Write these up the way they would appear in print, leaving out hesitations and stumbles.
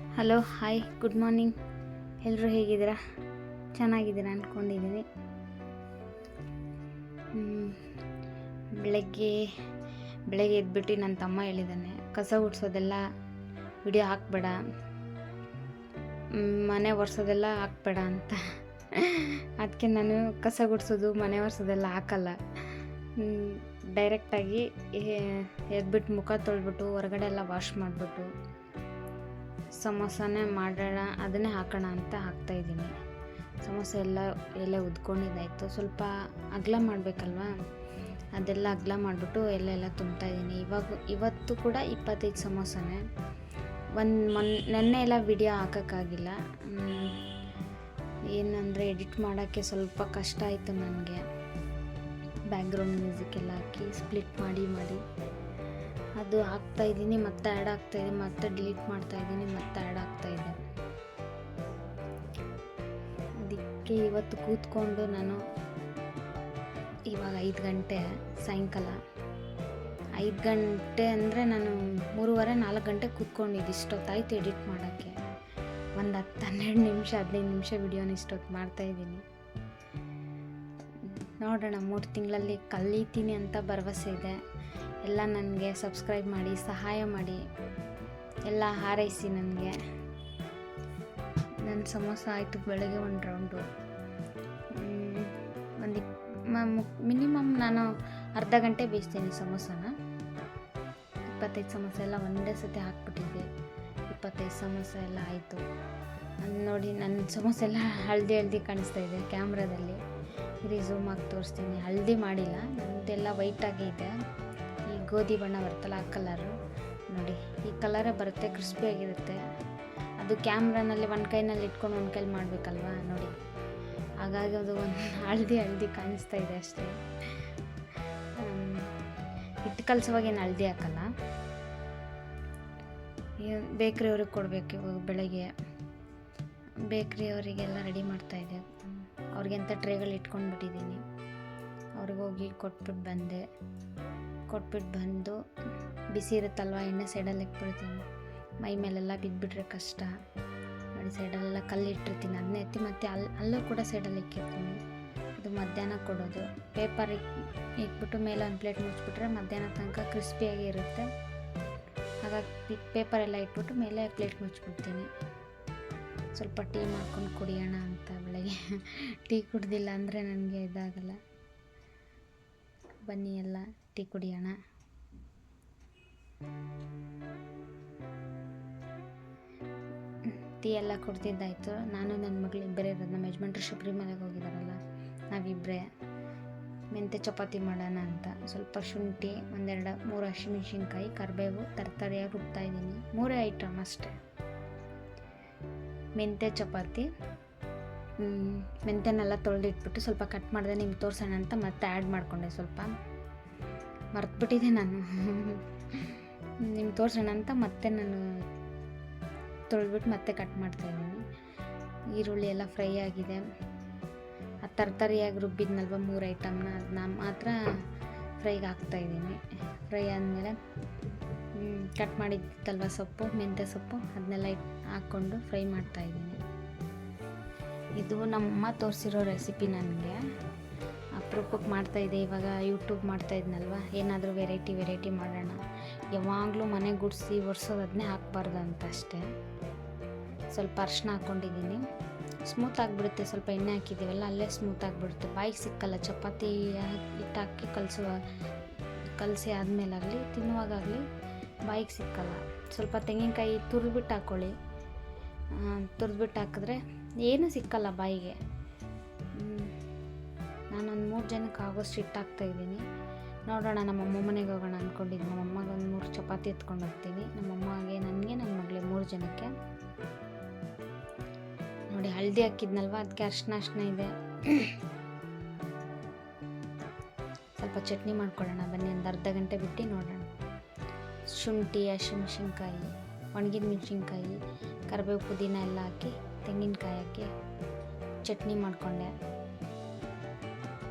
Hello, hi, good morning. ಎಲ್ಲರೂ ಹೇಗಿದ್ದೀರಾ? ಚೆನ್ನಾಗಿದ್ದೀರಾ ಅಂದ್ಕೊಂಡಿದ್ದೀನಿ. ಬೆಳಗ್ಗೆ ಎದ್ಬಿಟ್ಟು ನನ್ನ ತಮ್ಮ ಹೇಳಿದ್ದಾನೆ, ಕಸ ಗುಡಿಸೋದೆಲ್ಲ ವಿಡಿಯೋ ಹಾಕಬೇಡ, ಮನೆ ಒರೆಸೋದೆಲ್ಲ ಹಾಕಬೇಡ ಅಂತ. ಅದಕ್ಕೆ ನಾನು ಕಸ ಗುಡಿಸೋದು ಮನೆ ಒರೆಸೋದೆಲ್ಲ ಹಾಕಲ್ಲ. ಡೈರೆಕ್ಟಾಗಿ ಎದ್ಬಿಟ್ಟು ಮುಖ ತೊಳೆದ್ಬಿಟ್ಟು ಹೊರಗಡೆ ಎಲ್ಲ ವಾಶ್ ಮಾಡಿಬಿಟ್ಟು ಸಮೋಸನೇ ಮಾಡೋಣ, ಅದನ್ನೇ ಹಾಕೋಣ ಅಂತ ಹಾಕ್ತಾಯಿದ್ದೀನಿ. ಸಮೋಸ ಎಲ್ಲ ಉದ್ಕೊಂಡಿದ್ದಾಯಿತು. ಸ್ವಲ್ಪ ಅಗಲ ಮಾಡಬೇಕಲ್ವ, ಅದೆಲ್ಲ ಅಗಲ ಮಾಡಿಬಿಟ್ಟು ಎಲ್ಲ ತುಂಬ್ತಾಯಿದ್ದೀನಿ. ಇವತ್ತು ಕೂಡ 25 ಸಮೋಸನೇ. ನೆನ್ನೆ ಎಲ್ಲ ವಿಡಿಯೋ ಹಾಕೋಕ್ಕಾಗಿಲ್ಲ. ಏನಂದರೆ ಎಡಿಟ್ ಮಾಡೋಕ್ಕೆ ಸ್ವಲ್ಪ ಕಷ್ಟ ಆಯಿತು ನನಗೆ. ಬ್ಯಾಕ್ಗ್ರೌಂಡ್ ಮ್ಯೂಸಿಕ್ ಎಲ್ಲ ಹಾಕಿ ಸ್ಪ್ಲಿಟ್ ಮಾಡಿ ಅದು ಹಾಕ್ತಾಯಿದ್ದೀನಿ, ಮತ್ತೆ ಆ್ಯಡ್ ಆಗ್ತಾಯಿದೆ, ಮತ್ತೆ ಡಿಲೀಟ್ ಮಾಡ್ತಾಯಿದ್ದೀನಿ, ಮತ್ತೆ ಆ್ಯಡ್ ಆಗ್ತಾಯಿದೆ. ಅದಕ್ಕೆ ಇವತ್ತು ಕೂತ್ಕೊಂಡು ನಾನು ಇವಾಗ 5 ಗಂಟೆ ಸಾಯಂಕಾಲ 5 ಗಂಟೆ ಅಂದರೆ ನಾನು 3:30-4 ಗಂಟೆ ಕೂತ್ಕೊಂಡಿದ್ದು. ಇಷ್ಟೊತ್ತಾಯ್ತು ಎಡಿಟ್ ಮಾಡೋಕ್ಕೆ. ಒಂದು 10-12 ನಿಮಿಷ 15 ನಿಮಿಷ ವಿಡಿಯೋನ ಇಷ್ಟೊತ್ತು ಮಾಡ್ತಾಯಿದ್ದೀನಿ. ನೋಡೋಣ, 3 ತಿಂಗಳಲ್ಲಿ ಕಲಿತೀನಿ ಅಂತ ಭರವಸೆ ಇದೆ. ಎಲ್ಲ ನನಗೆ ಸಬ್ಸ್ಕ್ರೈಬ್ ಮಾಡಿ, ಸಹಾಯ ಮಾಡಿ, ಎಲ್ಲ ಹಾರೈಸಿ ನನಗೆ. ನನ್ನ ಸಮೋಸ ಆಯಿತು ಬೆಳಗ್ಗೆ ಒಂದು ರೌಂಡು. ಮಿನಿಮಮ್ ನಾನು ಅರ್ಧ ಗಂಟೆ ಬೇಯಿಸ್ತೀನಿ ಸಮೋಸನ. 25 ಸಮೋಸ ಎಲ್ಲ ಒಂದೇ ಸತಿ ಹಾಕ್ಬಿಟ್ಟಿದ್ದೆ. 25 ಸಮೋಸ ಎಲ್ಲ ಆಯಿತು. ನೋಡಿ, ನನ್ನ ಸಮೋಸ ಎಲ್ಲ ಹಳದಿ ಕಾಣಿಸ್ತಾ ಇದೆ ಕ್ಯಾಮ್ರಾದಲ್ಲಿ. ಇದು ಝೂಮ್ ಆಗಿ ತೋರಿಸ್ತೀನಿ. ಹಳದಿ ಮಾಡಿಲ್ಲ, ನನ್ನದೆಲ್ಲ ವೈಟಾಗೇ ಇದೆ. ಈ ಗೋಧಿ ಬಣ್ಣ ಬರುತ್ತಲ್ಲ, ಆ ಕಲರು ನೋಡಿ, ಈ ಕಲರೇ ಬರುತ್ತೆ, ಕ್ರಿಸ್ಪಿಯಾಗಿರುತ್ತೆ. ಅದು ಕ್ಯಾಮ್ರಾನಲ್ಲಿ ಒಂದು ಕೈನಲ್ಲಿ ಇಟ್ಕೊಂಡು ಒಂದು ಕೈಲಿ ಮಾಡಬೇಕಲ್ವಾ, ನೋಡಿ, ಹಾಗಾಗಿ ಅದು ಒಂದು ಹಳದಿ ಕಾಣಿಸ್ತಾ ಇದೆ ಅಷ್ಟೇ. ಹಿಟ್ಟು ಕಲಸುವಾಗ ಏನು ಹಳದಿ ಹಾಕಲ್ಲ. ಬೇಕ್ರಿಯವ್ರಿಗೆ ಕೊಡಬೇಕು ಇವಾಗ ಬೆಳಗ್ಗೆ. ಬೇಕ್ರಿಯವರಿಗೆಲ್ಲ ರೆಡಿ ಮಾಡ್ತಾಯಿದ್ದೆ. ಅವ್ರಿಗೆಂತ ಟ್ರೇಗಳು ಇಟ್ಕೊಂಡ್ಬಿಟ್ಟಿದ್ದೀನಿ. ಅವ್ರಿಗೆ ಹೋಗಿ ಕೊಟ್ಬಿಟ್ಟು ಬಂದು ಬಿಸಿ ಇರುತ್ತಲ್ವ, ಎಣ್ಣೆ ಸೈಡಲ್ಲಿ ಇಟ್ಬಿಡ್ತೀನಿ. ಮೈ ಮೇಲೆಲ್ಲ ಬಿದ್ದುಬಿಟ್ರೆ ಕಷ್ಟ ನೋಡಿ. ಸೈಡಲ್ಲೆಲ್ಲ ಕಲ್ಲು ಇಟ್ಟಿರ್ತೀನಿ, ಅದನ್ನೇ ಎತ್ತಿ ಮತ್ತೆ ಅಲ್ಲೂ ಕೂಡ ಸೈಡಲ್ಲಿ ಇಕ್ಕಿರ್ತೀನಿ. ಅದು ಮಧ್ಯಾಹ್ನ ಕೊಡೋದು. ಪೇಪರ್ ಇಟ್ಬಿಟ್ಟು ಮೇಲೆ ಒಂದು ಪ್ಲೇಟ್ ಮುಚ್ಚಿಬಿಟ್ರೆ ಮಧ್ಯಾಹ್ನ ತನಕ ಕ್ರಿಸ್ಪಿಯಾಗಿ ಇರುತ್ತೆ. ಹಾಗಾಗಿ ಪೇಪರೆಲ್ಲ ಇಟ್ಬಿಟ್ಟು ಮೇಲೆ ಪ್ಲೇಟ್ ಮುಚ್ಚಿಬಿಡ್ತೀನಿ. ಸ್ವಲ್ಪ ಟೀ ಮಾಡ್ಕೊಂಡು ಕುಡಿಯೋಣ ಅಂತ ಬೆಳಗ್ಗೆ. ಟೀ ಕುಡ್ದಿಲ್ಲ ಅಂದರೆ ನನಗೆ ಇದಾಗಲ್ಲ. ಬನ್ನಿ ಎಲ್ಲ ಟೀ ಕುಡಿಯೋಣ. ಟೀ ಎಲ್ಲ ಕುಡ್ದಿದ್ದಾಯಿತು. ನಾನು ನನ್ನ ಮಗಳು ಇಬ್ಬರೇ ಇರೋದು. ನಮ್ಮ ಯಜಮಾನ್ರು ಶಬರಿಮಲೆಗೆ ಹೋಗಿದ್ದಾರಲ್ಲ, ನಾವಿಬ್ಬರೇ. ಮೆಂತ್ಯ ಚಪಾತಿ ಮಾಡೋಣ ಅಂತ ಸ್ವಲ್ಪ ಶುಂಠಿ, 1-2-3 ಹಸಿಮೆಣ್ಸಿನ್ಕಾಯಿ, ಕರಿಬೇವು ತರಕಾರಿಯಾಗಿ ರುಬ್ತಾಯಿದ್ದೀನಿ. 3 ಐಟಮ್ ಅಷ್ಟೇ. ಮೆಂತ್ಯ ಚಪಾತಿ, ಮೆಂತ್ಯನೆಲ್ಲ ತೊಳೆದಿಟ್ಬಿಟ್ಟು ಸ್ವಲ್ಪ ಕಟ್ ಮಾಡಿದೆ, ನಿಮ್ಗೆ ತೋರಿಸೋಣ ಅಂತ ಮತ್ತೆ ಆ್ಯಡ್ ಮಾಡಿಕೊಂಡೆ. ಸ್ವಲ್ಪ ಮರ್ತುಬಿಟ್ಟಿದ್ದೆ ನಾನು. ನಿಮ್ಗೆ ತೋರಿಸೋಣ ಅಂತ ಮತ್ತೆ ನಾನು ತೊಳೆದ್ಬಿಟ್ಟು ಮತ್ತೆ ಕಟ್ ಮಾಡ್ತಾಯಿದ್ದೀನಿ. ಈರುಳ್ಳಿ ಎಲ್ಲ ಫ್ರೈ ಆಗಿದೆ. ಆ ತರಕಾರಿಯಾಗಿ ರುಬ್ಬಿದ್ನಲ್ವ 3 ಐಟಮ್ನ, ಅದನ್ನ ಮಾತ್ರ ಫ್ರೈಗೆ ಹಾಕ್ತಾಯಿದ್ದೀನಿ. ಫ್ರೈ ಆದಮೇಲೆ ಕಟ್ ಮಾಡಿದ್ದಲ್ವ ಸೊಪ್ಪು, ಮೆಂತ್ಯ ಸೊಪ್ಪು, ಅದನ್ನೆಲ್ಲ ಹಾಕ್ಕೊಂಡು ಫ್ರೈ ಮಾಡ್ತಾಯಿದ್ದೀನಿ. ಇದು ನಮ್ಮಮ್ಮ ತೋರಿಸಿರೋ ರೆಸಿಪಿ. ನನಗೆ ಅಪರೂಪಕ್ಕೆ ಮಾಡ್ತಾಯಿದ್ದೆ. ಇವಾಗ ಯೂಟ್ಯೂಬ್ ಮಾಡ್ತಾಯಿದ್ನಲ್ವ, ಏನಾದರೂ ವೆರೈಟಿ ಮಾಡೋಣ. ಯಾವಾಗಲೂ ಮನೆ ಗುಡಿಸಿ ಒರೆಸೋದು ಅದನ್ನೇ ಹಾಕಬಾರ್ದು ಅಂತ ಅಷ್ಟೇ. ಸ್ವಲ್ಪ ಅರಿಶಿನ ಹಾಕ್ಕೊಂಡಿದ್ದೀನಿ. ಸ್ಮೂತ್ ಆಗಿಬಿಡುತ್ತೆ. ಸ್ವಲ್ಪ ಎಣ್ಣೆ ಹಾಕಿದ್ದೀವಲ್ಲ, ಅಲ್ಲೇ ಸ್ಮೂತ್ ಆಗಿಬಿಡುತ್ತೆ. ಬಾಯಿಗೆ ಸಿಕ್ಕಲ್ಲ. ಚಪಾತಿ ಹಿಟ್ಟು ಹಾಕಿ ಕಲಸಿ ಆದಮೇಲಾಗಲಿ ತಿನ್ನುವಾಗಲಿ ಬಾಯಿಗೆ ಸಿಕ್ಕಲ್ಲ. ಸ್ವಲ್ಪ ತೆಂಗಿನಕಾಯಿ ತುರಿದ್ಬಿಟ್ಟು ಹಾಕ್ಕೊಳ್ಳಿ. ತುರಿದ್ಬಿಟ್ಟು ಹಾಕಿದ್ರೆ ಏನೂ ಸಿಕ್ಕಲ್ಲ ಬಾಯಿಗೆ. ನಾನೊಂದು 3 ಜನಕ್ಕೆ ಆಗೋಷ್ಟು ಹಿಟ್ಟು ಹಾಕ್ತಾಯಿದ್ದೀನಿ. ನೋಡೋಣ, ನಮ್ಮಮ್ಮ ಮನೆಗೆ ಹೋಗೋಣ ಅಂದ್ಕೊಂಡಿದ್ದೀನಿ. ನಮ್ಮಮ್ಮಗೆ ಒಂದು 3 ಚಪಾತಿ ಎತ್ಕೊಂಡು ಹೋಗ್ತೀನಿ. ನಮ್ಮಮ್ಮಗೆ, ನನಗೆ, ನನ್ನ ಮಗಳಿಗೆ 3 ಜನಕ್ಕೆ. ನೋಡಿ, ಹಳದಿ ಹಾಕಿದ್ನಲ್ವ, ಅದಕ್ಕೆ ಅರಿಶಿನ ಇದೆ. ಸ್ವಲ್ಪ ಚಟ್ನಿ ಮಾಡ್ಕೊಳ್ಳೋಣ ಬನ್ನಿ. ಒಂದು ಅರ್ಧ ಗಂಟೆ ಬಿಟ್ಟು ನೋಡೋಣ. ಶುಂಠಿ, ಹಸಿಮೆಣ್ಸಿನ್ಕಾಯಿ, ಒಣಗಿದ ಮೆಣಸಿನ್ಕಾಯಿ, ಕರಿಬೇವು, ಪುದೀನ ಎಲ್ಲ ಹಾಕಿ ತೆಂಗಿನಕಾಯಿ ಹಾಕಿ ಚಟ್ನಿ ಮಾಡಿಕೊಂಡೆ.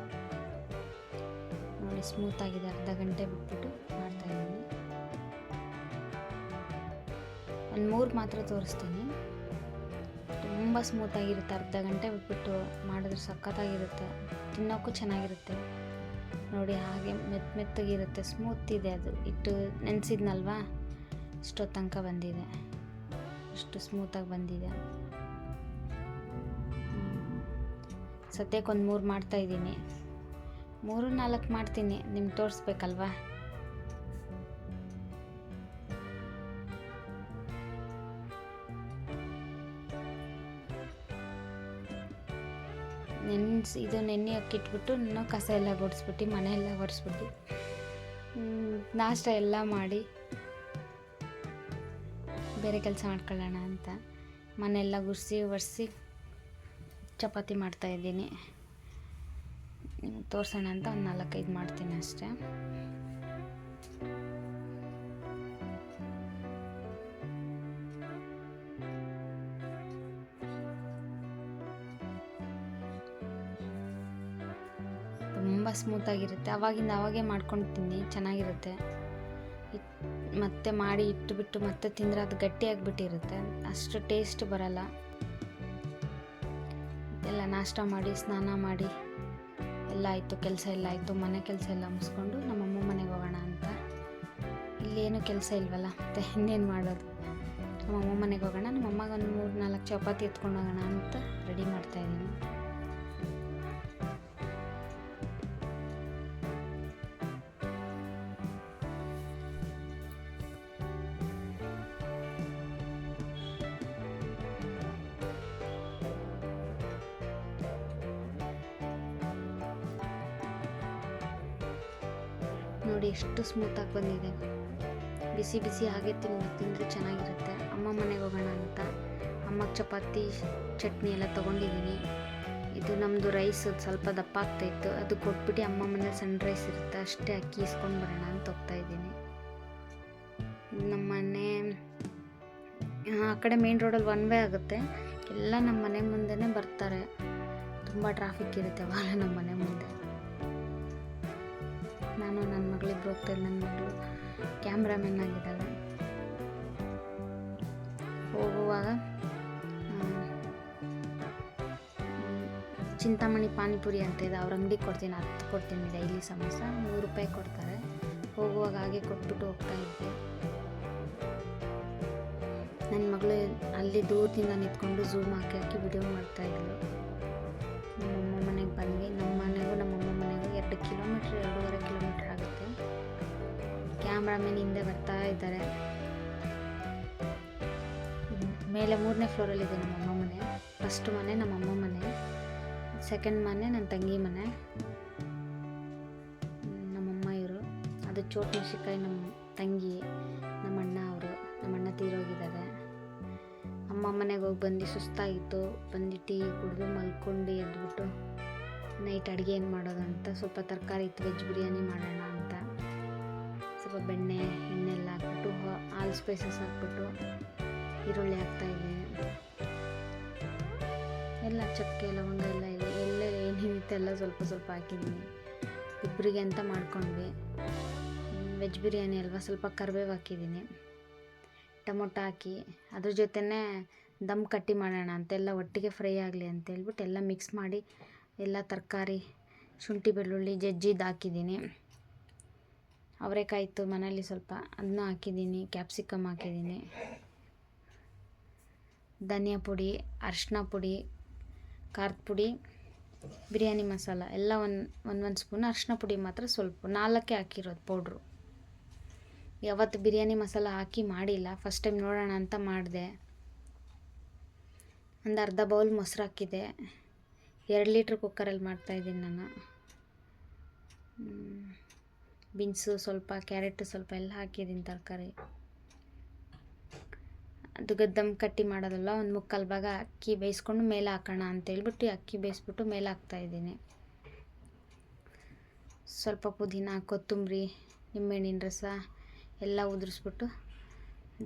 ನೋಡಿ, ಸ್ಮೂತಾಗಿದೆ. ಅರ್ಧ ಗಂಟೆ ಬಿಟ್ಬಿಟ್ಟು ಮಾಡ್ತಾಯಿದ್ದೀನಿ. ಒಂದು 3 ಮಾತ್ರ ತೋರಿಸ್ತೀನಿ. ತುಂಬ ಸ್ಮೂತಾಗಿರುತ್ತೆ. ಅರ್ಧ ಗಂಟೆ ಬಿಟ್ಬಿಟ್ಟು ಮಾಡಿದ್ರೆ ಸಖತ್ತಾಗಿರುತ್ತೆ, ತಿನ್ನೋಕ್ಕೂ ಚೆನ್ನಾಗಿರುತ್ತೆ. ನೋಡಿ ಹಾಗೆ ಮೆತ್ತಗಿರುತ್ತೆ, ಸ್ಮೂತ್ ಇದೆ. ಅದು ಇಟ್ಟು ನೆನೆಸಿದ್ನಲ್ವಾ, ಇಷ್ಟೋ ತನಕ ಬಂದಿದೆ, ಇಷ್ಟು ಸ್ಮೂತಾಗಿ ಬಂದಿದೆ. ಸದ್ಯಕ್ಕೊಂದು 3 ಮಾಡ್ತಾಯಿದ್ದೀನಿ, 3-4 ಮಾಡ್ತೀನಿ, ನಿಮ್ಗೆ ತೋರಿಸ್ಬೇಕಲ್ವಾ. ಇದು ನೆನೆ ಹಾಕಿಟ್ಬಿಟ್ಟು ನಾನು ಕಸ ಎಲ್ಲ ಗುಡಿಸ್ಬಿಟ್ಟು ಮನೆ ಎಲ್ಲ ಒರೆಸ್ಬಿಟ್ಟು ನಾಷ್ಟ ಎಲ್ಲ ಮಾಡಿ ಬೇರೆ ಕೆಲಸ ಮಾಡ್ಕೊಳ್ಳೋಣ ಅಂತ ಮನೆಯೆಲ್ಲ ಗುಡಿಸಿ ಒರೆಸಿ ಚಪಾತಿ ಮಾಡ್ತಾಯಿದ್ದೀನಿ. ನಿಮ್ಗೆ ತೋರಿಸೋಣ ಅಂತ ಒಂದು 4-5 ಮಾಡ್ತೀನಿ ಅಷ್ಟೇ. ತುಂಬ ಸ್ಮೂತಾಗಿರುತ್ತೆ. ಅವಾಗೇ ಮಾಡ್ಕೊಳ್ತೀನಿ, ಚೆನ್ನಾಗಿರುತ್ತೆ. ಮತ್ತೆ ಮಾಡಿ ಇಟ್ಟುಬಿಟ್ಟು ಮತ್ತೆ ತಿಂದರೆ ಅದು ಗಟ್ಟಿಯಾಗಿಬಿಟ್ಟಿರುತ್ತೆ, ಅಷ್ಟು ಟೇಸ್ಟ್ ಬರಲ್ಲ. ಎಲ್ಲ ನಾಷ್ಟ ಮಾಡಿ ಸ್ನಾನ ಮಾಡಿ ಎಲ್ಲ ಆಯಿತು, ಕೆಲಸ ಎಲ್ಲ ಆಯಿತು, ಮನೆ ಕೆಲಸ ಎಲ್ಲ ಮುಗಿಸ್ಕೊಂಡು ನಮ್ಮಮ್ಮ ಮನೆಗೆ ಹೋಗೋಣ ಅಂತ. ಇಲ್ಲೇನು ಕೆಲಸ ಇಲ್ವಲ್ಲ, ಮತ್ತು ಇನ್ನೇನು ಮಾಡೋದು. ನಮ್ಮಮ್ಮ ಮನೆಗೆ ಹೋಗೋಣ, ನಮ್ಮಮ್ಮಗೆ ಒಂದು 3-4 ಚಪಾತಿ ಎತ್ಕೊಂಡು ಹೋಗೋಣ ಅಂತ ರೆಡಿ ಮಾಡ್ತಾಯಿದ್ದೀನಿ. ನೋಡಿ ಎಷ್ಟು ಸ್ಮೂತಾಗಿ ಬಂದಿದೆ. ಬಿಸಿ ಬಿಸಿ ಹಾಗೆ ತಿಂದರೆ ಚೆನ್ನಾಗಿರುತ್ತೆ. ಅಮ್ಮ ಮನೆಗೆ ಹೋಗೋಣ ಅಂತ ಅಮ್ಮಗೆ ಚಪಾತಿ ಚಟ್ನಿ ಎಲ್ಲ ತೊಗೊಂಡಿದ್ದೀನಿ. ಇದು ನಮ್ಮದು ರೈಸ್ ಸ್ವಲ್ಪ ದಪ್ಪ ಆಗ್ತಾಯಿತ್ತು, ಅದು ಕೊಟ್ಬಿಟ್ಟು ಅಮ್ಮ ಮನೇಲಿ ಸಣ್ಣ ರೈಸ್ ಇರುತ್ತೆ, ಅಷ್ಟೇ ಅಕ್ಕಿ ಇಸ್ಕೊಂಡು ಬರೋಣ ಅಂತ ಹೋಗ್ತಾಯಿದ್ದೀನಿ. ನಮ್ಮ ಮನೆ ಆ ಕಡೆ ಮೇನ್ ರೋಡಲ್ಲಿ 1 ವೇ ಆಗುತ್ತೆ. ಎಲ್ಲ ನಮ್ಮ ಮನೆ ಮುಂದೆನೇ ಬರ್ತಾರೆ, ತುಂಬ ಟ್ರಾಫಿಕ್ ಇರುತ್ತೆ ಅವಾಗ ನಮ್ಮ ಮನೆ ಮುಂದೆ. ನಾನು ನನ್ನ ಮಗಳಿಬ್ರು ಹೋಗ್ತಾಯಿದ್ದೆ. ನನ್ನ ಮಗಳು ಕ್ಯಾಮ್ರಾಮನ್ ಆಗಿದ್ದಾಳೆ. ಹೋಗುವಾಗ ಚಿಂತಾಮಣಿ ಪಾನಿಪುರಿ ಅಂತ ಇದೆ, ಅವ್ರ ಅಂಗಡಿಗೆ ಕೊಡ್ತೀನಿ, 10 ಕೊಡ್ತೀನಿ ಡೈಲಿ ಸಮೋಸ, 100 ರೂಪಾಯಿ ಕೊಡ್ತಾರೆ. ಹೋಗುವಾಗ ಹಾಗೆ ಕೊಟ್ಬಿಟ್ಟು ಹೋಗ್ತಾಯಿದ್ದೆ. ನನ್ನ ಮಗಳು ಅಲ್ಲಿ ದೂರದಿಂದ ನಿಂತ್ಕೊಂಡು ಝೂಮ್ ಹಾಕಿ ವಿಡಿಯೋ ಮಾಡ್ತಾಯಿದ್ಳು. ನಮ್ಮಮ್ಮ ಮನೆಗೆ ಬಂದ್ವಿ. ನಮ್ಮ ಮನೆಗೂ ನಮ್ಮಮ್ಮ ಮನೆಗೂ 2 ಕಿಲೋಮೀಟ್ರ್ 2.5 ಕಿಲೋಮೀಟ್ರ್ ಆಗುತ್ತೆ. ಕ್ಯಾಮ್ರಾಮನ್ ಹಿಂದೆ ಬರ್ತಾ ಇದ್ದಾರೆ. ಮೇಲೆ 3ನೇ ಫ್ಲೋರಲ್ಲಿದೆ ನಮ್ಮಮ್ಮ ಮನೆ. ಫಸ್ಟ್ ಮನೆ ನಮ್ಮಮ್ಮ ಮನೆ, ಸೆಕೆಂಡ್ ಮನೆ ನನ್ನ ತಂಗಿ ಮನೆ, ನಮ್ಮಮ್ಮ ಇವರು. ಅದು ಚೋಟ್ ಮೆಣಸಿನ್ಕಾಯಿ ನಮ್ಮ ತಂಗಿ, ನಮ್ಮಣ್ಣ ಅವರು. ನಮ್ಮಣ್ಣ ತೀರೋಗಿದ್ದಾರೆ. ಅಮ್ಮ ಮನೆಗೆ ಹೋಗಿ ಬಂದು ಸುಸ್ತಾಗಿತ್ತು, ಬಂದು ಟೀ ಕುಡಿದು ಮಲ್ಕೊಂಡು ಎದ್ಬಿಟ್ಟು ನೈಟ್ ಅಡುಗೆ ಏನು ಮಾಡೋದು ಅಂತ ಸ್ವಲ್ಪ ತರಕಾರಿ ಇತ್ತು, ವೆಜ್ ಬಿರಿಯಾನಿ ಮಾಡೋಣ ಅಂತ ಸ್ವಲ್ಪ ಬೆಣ್ಣೆ ಎಣ್ಣೆಲ್ಲ ಹಾಕ್ಬಿಟ್ಟು ಆಲ್ ಸ್ಪೈಸಸ್ ಹಾಕ್ಬಿಟ್ಟು ಈರುಳ್ಳಿ ಹಾಕ್ತಾಯಿದ್ದೀನಿ. ಎಲ್ಲ ಚಕ್ಕೆ ಲವಂಗ ಎಲ್ಲ ಇದೆ, ಎಲ್ಲ ಏನೇನಿತ್ತು ಎಲ್ಲ ಸ್ವಲ್ಪ ಸ್ವಲ್ಪ ಹಾಕಿದ್ದೀನಿ. ಇಬ್ಬರಿಗೆ ಅಂತ ಮಾಡ್ಕೊಂಡ್ವಿ. ವೆಜ್ ಬಿರಿಯಾನಿ ಅಲ್ವಾ, ಸ್ವಲ್ಪ ಕರಿಬೇವು ಹಾಕಿದ್ದೀನಿ, ಟೊಮೊಟೊ ಹಾಕಿ ಅದ್ರ ಜೊತೆನೇ ದಮ್ ಕಟ್ಟಿ ಮಾಡೋಣ ಅಂತೆಲ್ಲ ಒಟ್ಟಿಗೆ ಫ್ರೈ ಆಗಲಿ ಅಂತೇಳ್ಬಿಟ್ಟು ಎಲ್ಲ ಮಿಕ್ಸ್ ಮಾಡಿ ಎಲ್ಲ ತರಕಾರಿ ಶುಂಠಿ ಬೆಳ್ಳುಳ್ಳಿ ಜಜ್ಜಿದ್ದು ಹಾಕಿದ್ದೀನಿ. ಅವರೆಕಾಯಿ ಇತ್ತು ಮನೇಲಿ ಸ್ವಲ್ಪ, ಅದನ್ನ ಹಾಕಿದ್ದೀನಿ. ಕ್ಯಾಪ್ಸಿಕಮ್ ಹಾಕಿದ್ದೀನಿ. ಧನಿಯಾ ಪುಡಿ, ಅರಿಶಿನ ಪುಡಿ, ಖಾರದ ಪುಡಿ, ಬಿರಿಯಾನಿ ಮಸಾಲ ಎಲ್ಲ ಒಂದು ಸ್ಪೂನ್. ಅರಿಶಿನ ಪುಡಿ ಮಾತ್ರ ಸ್ವಲ್ಪ 4 ಹಾಕಿರೋದು ಪೌಡ್ರು. ಯಾವತ್ತು ಬಿರಿಯಾನಿ ಮಸಾಲ ಹಾಕಿ ಮಾಡಿಲ್ಲ, ಫಸ್ಟ್ ಟೈಮ್ ನೋಡೋಣ ಅಂತ ಮಾಡಿದೆ. ಒಂದು ಅರ್ಧ ಬೌಲ್ ಮೊಸರು ಹಾಕಿದೆ. 2 ಲೀಟ್ರ್ ಕುಕ್ಕರಲ್ಲಿ ಮಾಡ್ತಾಯಿದ್ದೀನಿ ನಾನು. ಬೀನ್ಸು ಸ್ವಲ್ಪ, ಕ್ಯಾರೆಟು ಸ್ವಲ್ಪ ಎಲ್ಲ ಹಾಕಿದ್ದೀನಿ ತರಕಾರಿ. ಅದು ಗದ್ದಮ್ ಕಟ್ಟಿ ಮಾಡೋದಲ್ಲ, ಒಂದು 3/4 ಭಾಗ ಅಕ್ಕಿ ಬೇಯಿಸ್ಕೊಂಡು ಮೇಲೆ ಹಾಕೋಣ ಅಂತೇಳ್ಬಿಟ್ಟು ಅಕ್ಕಿ ಬೇಯಿಸ್ಬಿಟ್ಟು ಮೇಲೆ ಹಾಕ್ತಾಯಿದ್ದೀನಿ. ಸ್ವಲ್ಪ ಪುದೀನ, ಕೊತ್ತಂಬರಿ, ನಿಂಬೆಹಣ್ಣಿನ ರಸ ಎಲ್ಲ ಉದುರಿಸ್ಬಿಟ್ಟು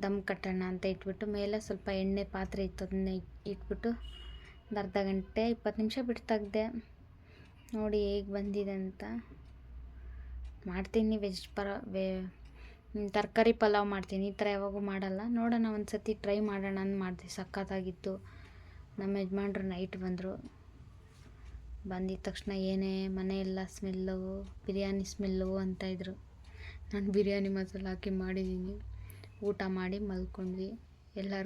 ದಮ್ ಕಟ್ಟೋಣ ಅಂತ ಇಟ್ಬಿಟ್ಟು ಮೇಲೆ ಸ್ವಲ್ಪ ಎಣ್ಣೆ ಪಾತ್ರೆ ಇತ್ತು, ಅದನ್ನ ಇಟ್ಬಿಟ್ಟು ಒಂದು ಅರ್ಧ ಗಂಟೆ 20 ನಿಮಿಷ ಬಿಟ್ಟು ತೆಗ್ದೆ. ನೋಡಿ ಹೇಗೆ ಬಂದಿದೆ ಅಂತ. ಮಾಡ್ತೀನಿ ತರಕಾರಿ ಪಲಾವ್ ಮಾಡ್ತೀನಿ. ಈ ಥರ ಯಾವಾಗೂ ಮಾಡಲ್ಲ. ನೋಡೋಣ ಒಂದು ಸತಿ ಟ್ರೈ ಮಾಡೋಣ ಅಂತ ಮಾಡಿದೆ. ಸಖತ್ತಾಗಿತ್ತು. ನಮ್ಮ ಯಜಮಾನ್ರು ನೈಟ್ ಬಂದರು. ಬಂದಿದ್ದ ತಕ್ಷಣ ಏನೇ ಮನೆಯೆಲ್ಲ ಸ್ಮೆಲ್ಲು, ಬಿರಿಯಾನಿ ಸ್ಮೆಲ್ಲು ಅಂತಾಯಿದ್ರು. ನಾನು ಬಿರಿಯಾನಿ ಮಸಾಲ ಹಾಕಿ ಮಾಡಿದ್ದೀನಿ. ಊಟ ಮಾಡಿ ಮಲ್ಕೊಂಡ್ವಿ ಎಲ್ಲರಿಗೂ.